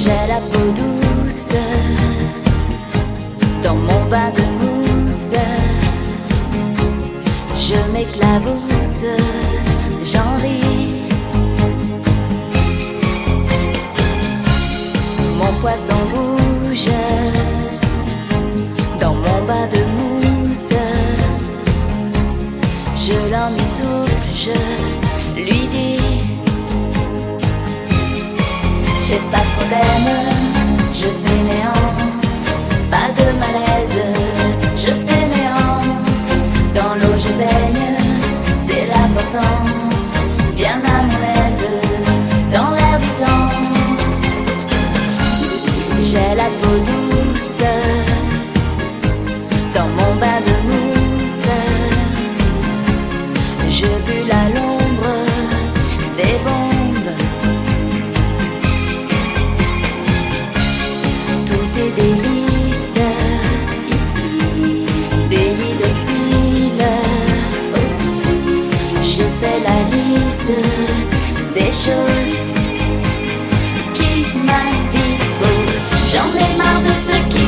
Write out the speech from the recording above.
J'ai la peau douce dans mon bain de mousse. Je m'éclabousse, j'en ris. Mon poisson bouge dans mon bain de mousse. Je l'emmitoufle, je lui dis: j'ai pas de problème, je fainéante, pas de malaise, je fainéante. Dans l'eau je baigne, c'est l'important, bien à mon aise, dans l'air du temps. J'ai la peau douce dans mon bain de mousse. Je bulle à l'ombre des bombes. Tout est délice ici, délit docile. Je fais la liste des choses qui m'indisposent. J'en ai marre de ce qui